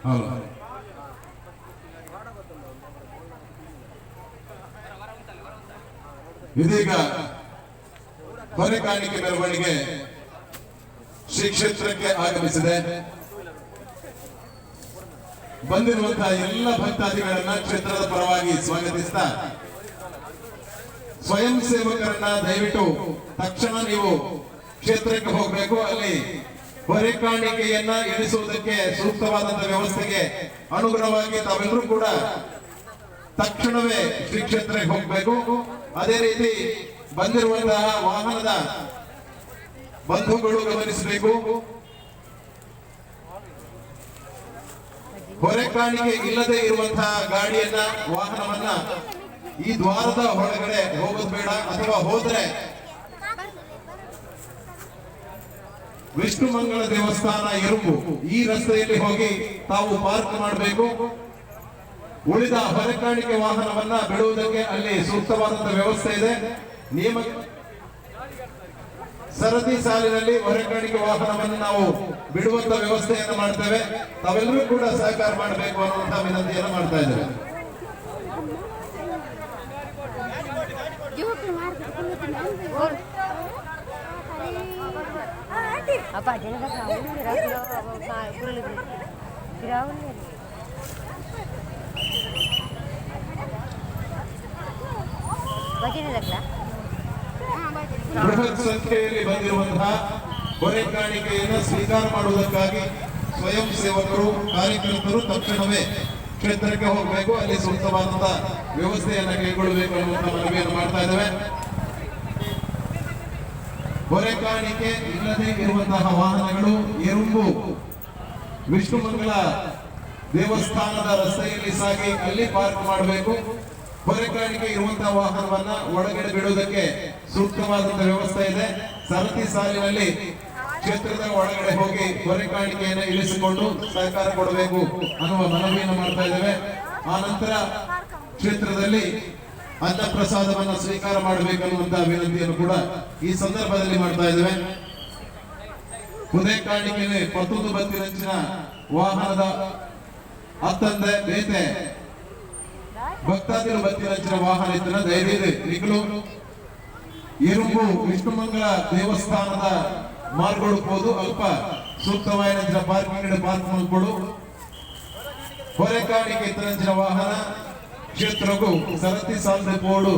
ಹೌದು. ಇದೀಗ ಹೊರೆ ಕಾಣಿಕೆ ಮೆರವಣಿಗೆ ಶ್ರೀ ಕ್ಷೇತ್ರಕ್ಕೆ ಆಗಮಿಸಿದೆ. ಬಂದಿರುವಂತಹ ಎಲ್ಲ ಭಕ್ತಾದಿಗಳನ್ನ ಕ್ಷೇತ್ರದ ಪರವಾಗಿ ಸ್ವಾಗತಿಸ್ತಾ, ಸ್ವಯಂ ಸೇವಕರನ್ನ ದಯವಿಟ್ಟು ತಕ್ಷಣ ನೀವು ಕ್ಷೇತ್ರಕ್ಕೆ ಹೋಗಬೇಕು. ಅಲ್ಲಿ ಹೊರೆ ಕಾಣಿಕೆಯನ್ನ ಇಳಿಸುವುದಕ್ಕೆ ಸೂಕ್ತವಾದಂತಹ ವ್ಯವಸ್ಥೆಗೆ ಅನುಗುಣವಾಗಿ ತಾವೆಲ್ಲರೂ ಕೂಡ ತಕ್ಷಣವೇ ಶ್ರೀ ಕ್ಷೇತ್ರಕ್ಕೆ ಹೋಗಬೇಕು. ಅದೇ ರೀತಿ ಬಂದಿರುವಂತಹ ವಾಹನದ ಬಂಧುಗಳು ಗಮನಿಸಬೇಕು. ಹೊರೆ ಕಾಣಿಕೆ ಇಲ್ಲದೆ ಇರುವಂತಹ ಗಾಡಿಯನ್ನ, ವಾಹನವನ್ನ ಈ ದ್ವಾರದ ಹೊರಗಡೆ ಹೋಗೋದು ಬೇಡ. ಅಥವಾ ಹೋದ್ರೆ ವಿಷ್ಣು ಮಂಗಳ ದೇವಸ್ಥಾನ ಎರುಂಬು ಈ ರಸ್ತೆಯಲ್ಲಿ ಹೋಗಿ ತಾವು ಪಾರ್ಕ್ ಮಾಡಬೇಕು. ಉಳಿದ ಹೊರೆ ಕಾಣಿಕೆ ವಾಹನವನ್ನ ಬಿಡುವುದಕ್ಕೆ ಅಲ್ಲಿ ಸೂಕ್ತವಾದಂತಹ ವ್ಯವಸ್ಥೆ ಇದೆ. ನಿಯಮ ಸರದಿ ಸಾಲಿನಲ್ಲಿ ಹೊರೆ ಕಾಣಿಕೆ ವಾಹನವನ್ನು ನಾವು ಬಿಡುವಂತ ವ್ಯವಸ್ಥೆಯನ್ನು ಮಾಡ್ತೇವೆ. ತಾವೆಲ್ಲರೂ ಕೂಡ ಸಹಕಾರ ಮಾಡಬೇಕು ಅನ್ನುವಂತ ವಿನಂತಿಯನ್ನು ಮಾಡ್ತಾ ಇದ್ದೇವೆ. ಬೃಹತ್ ಸಂಖ್ಯೆಯಲ್ಲಿ ಬಂದಿರುವಂತಹ ಹೊರೆ ಕಾಣಿಕೆಯನ್ನು ಸ್ವೀಕಾರ ಮಾಡುವುದಕ್ಕಾಗಿ ಸ್ವಯಂ ಸೇವಕರು, ಕಾರ್ಯಕರ್ತರು ತಕ್ಷಣವೇ ಕ್ಷೇತ್ರಕ್ಕೆ ಹೋಗಬೇಕು. ಅಲ್ಲಿ ಸೂಕ್ತವಾದಂತಹ ವ್ಯವಸ್ಥೆಯನ್ನು ಕೈಗೊಳ್ಳಬೇಕು ಅನ್ನುವಂಥ ಮನವಿಯನ್ನು ಮಾಡ್ತಾ ಇದ್ದೇವೆ. ಹೊರೆ ಕಾಣಿಕೆ ಇಲ್ಲದೆ ಇರುವಂತಹ ವಾಹನಗಳು ಎರುಂಬು ವಿಷ್ಣು ಮಂಗಲ ದೇವಸ್ಥಾನದ ರಸ್ತೆಯಲ್ಲಿ ಸಾಗಿ ಅಲ್ಲಿ ಪಾರ್ಕ್ ಮಾಡಬೇಕು. ಹೊರೆ ಕಾಣಿಕೆ ಇರುವಂತಹ ವಾಹನವನ್ನ ಒಳಗಡೆ ಬಿಡುವುದಕ್ಕೆ ಸೂಕ್ತವಾದಂತಹ ವ್ಯವಸ್ಥೆ ಇದೆ. ಸರತಿ ಸಾಲಿನಲ್ಲಿ ಕ್ಷೇತ್ರದ ಒಳಗಡೆ ಹೋಗಿ ಹೊರೆ ಕಾಣಿಕೆಯನ್ನು ಇಳಿಸಿಕೊಂಡು ಸಹಕಾರ ಕೊಡಬೇಕು ಅನ್ನುವ ಮನವಿಯನ್ನು ಮಾಡ್ತಾ ಇದ್ದೇವೆ. ಆ ನಂತರ ಕ್ಷೇತ್ರದಲ್ಲಿ ಅನ್ನ ಪ್ರಸಾದವನ್ನ ಸ್ವೀಕಾರ ಮಾಡಬೇಕನ್ನುವಂತಹ ವಿನಂತಿಯನ್ನು ಕೂಡ ಈ ಸಂದರ್ಭದಲ್ಲಿ ಮಾಡ್ತಾ ಇದ್ದೇವೆ. ಹೊರೆ ಕಾಣಿಕೆಯಲ್ಲಿ ಪತ್ತೊಂದು ಬತ್ತಿನಂಚಿನ ವಾಹನದ ಅತ್ತಂದೆ ಬೇತೆ ಭಕ್ತಾದಿಗಳು ಬತ್ತಿನಂಚಿನ ವಾಹನ ಇದ್ದನ ಧೈರ್ಯ ನಿಗಲು ಎರುಂಬು ವಿಷ್ಣು ಮಂಗಳ ದೇವಸ್ಥಾನದ ಮಾರ್ಗೊಳ್ಬಹುದು. ಅಲ್ಪ ಸೂಕ್ತವಾದ ಪಾರ್ಕಿಂಗ್ ಪಾರ್ಕ್ ಮಾಡ್ಕೊಡು. ಹೊರೆ ಕಾಣಿಕೆ ಇತರಂಚಿನ ವಾಹನ ಕ್ಷೇತ್ರಕ್ಕೂ ಸರತಿ ಸಾಂದ್ರೆ ಪೋಡು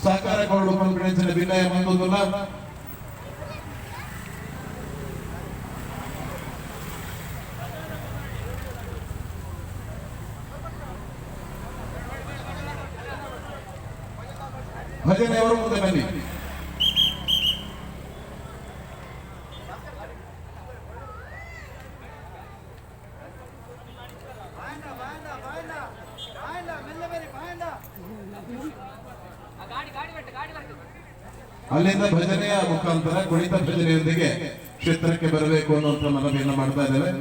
ಸಹಕಾರ ಕೊರಡು ಪಂಪಿನ ಭಿನ್ನಯ ಮಂದೊಂದುಲ್ಲ. ಭಜನೆಯವರು ಮುಂದೆ ಬನ್ನಿ. ಅಲ್ಲಿಂದ ಭಜನೆಯ ಮುಖಾಂತರ ಕುಣಿತ ಭಜನೆಯೊಂದಿಗೆ ಕ್ಷೇತ್ರಕ್ಕೆ ಬರಬೇಕು ಅನ್ನುವಂಥ ಮನವಿಯನ್ನು ಮಾಡ್ತಾ ಇದ್ದೇವೆ.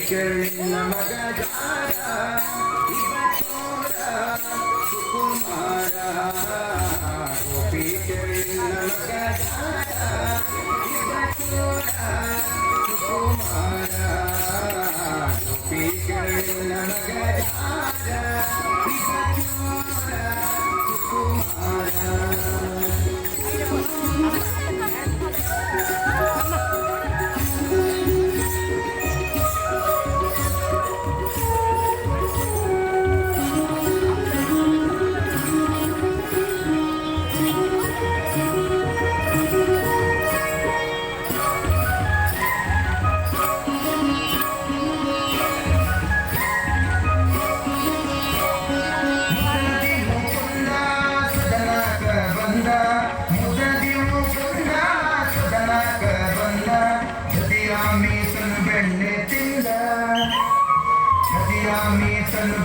ಕೇಳಿನ ಮಗ ಜಾರ ಇವ ಚೋರ ಸುಕುಮಾರ ಗೋಪಿ ಕೇಳಿನ ಮಗ ಜಾರ ಇವ ಚೋರ ಸುಕುಮಾರ ಗೋಪಿ ಕೇಳಿನ ಮಗ ಜಾರ ಇವ ಚೋರ ಸುಕುಮಾರ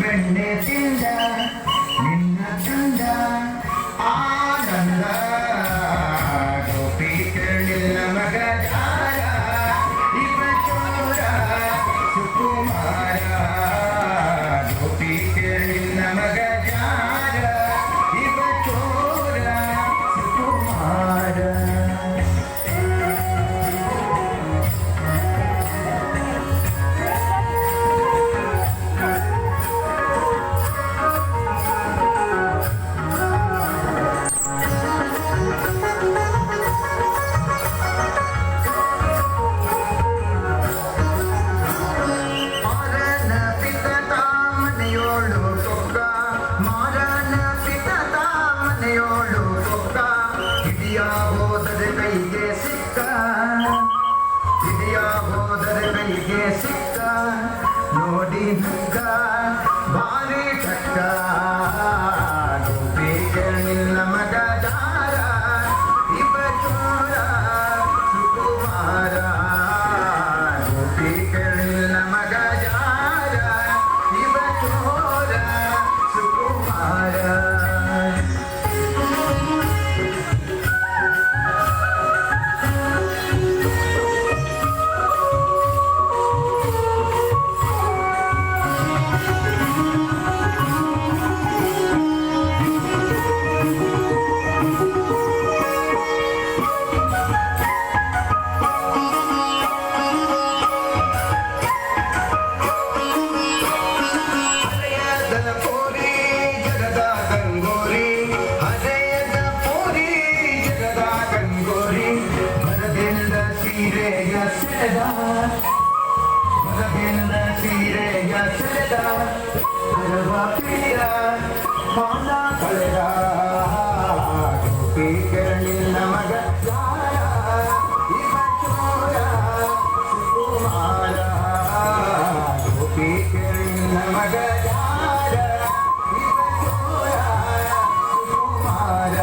ಬೆಣ್ಣೆ ತಿಂದ ನಿನ್ನ ಚಂದ ಆನಂದ ಗೋಪಿ ಕೇಳಿಲ್ಲ ಮಗ ಜಾರ ಇವ ಚೋರ ಸುಕುಮಾರ ಗೋಪಿ ಕೇಳಿಲ್ಲ ಮಗ ಜಾರ ಇವ ಚೋರ ಸುಕುಮಾರ ಕೈಗೆ ಸಿಕ್ಕ ನೋಡಿ ನಕ್ಕ ಭಾರಿ ಚಕ್ಕ ಗೋಪಿ ಕೇಳಿಲ್ಲ ಮಗ ಜಾರ ಇವ ಚೋರ ಸುಕುಮಾರ ಗೋಪಿ ಕೇಳಿಲ್ಲ ಮಗ ಜಾರ ಇವ ಚೋರ ಸುಕುಮಾರ ಮಗದಿಂದ ಸೀರೆಯ ಸೆಳೆದ ಹರವ ಪಿಡಿಯ ಮಾನ ಕಳೆದ ಗೋಪಿ ಕೇಳಿಲ್ಲ ಮಗ ಜಾರ ಇವ ಚೋರ ಸುಕುಮಾರ ಗೋಪಿ ಕೇಳಿಲ್ಲ ಮಗ ಜಾರ ಇವ ಚೋರ ಸುಕುಮಾರ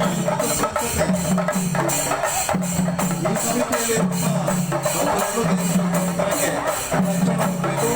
ಅದು ಸ್ವಚ್ಛತೆ. ಈ ಸಮಿತಿಯಲ್ಲಿರುವ ಭಕ್ತರಿಗೆ ರಕ್ಷಣೆ ಆಗಬೇಕು.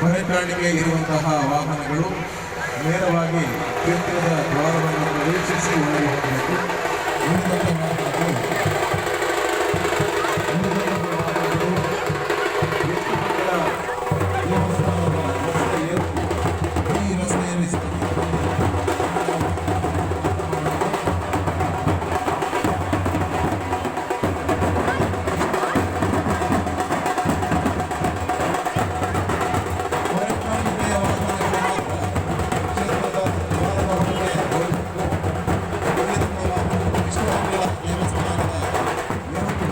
ಹೊರೆಕಾಣಿಕೆ ಇರುವಂತಹ ವಾಹನಗಳು ನೇರವಾಗಿ ಕ್ಷೇತ್ರದ ದ್ವಾರವನ್ನು ಪ್ರವೇಶಿಸಿ ಒಳಗೆ ಹೋಗಬೇಕು. ಉಳಿದಂತಹ ವಾಹನಗಳು ಎಷ್ಟು ಮಕ್ಕಳ ದೇವಸ್ಥಾನದ ರಸ್ತೆಯಲ್ಲಿ ಈ ರಸ್ತೆಯಲ್ಲಿ ಹೊರೆಕಾಣಿಕೆಯ ವಾಹನಗಳು ಮಾತ್ರ ಕ್ಷೇತ್ರದ ದ್ವಾರದ ಹೊರಗೆ ಹೋಗಬೇಕು. ಉಳಿದಂತಹ ವಾಹನಗಳು ವಿಶ್ವಮಂಗಲ ದೇವಸ್ಥಾನದ ಎರಡು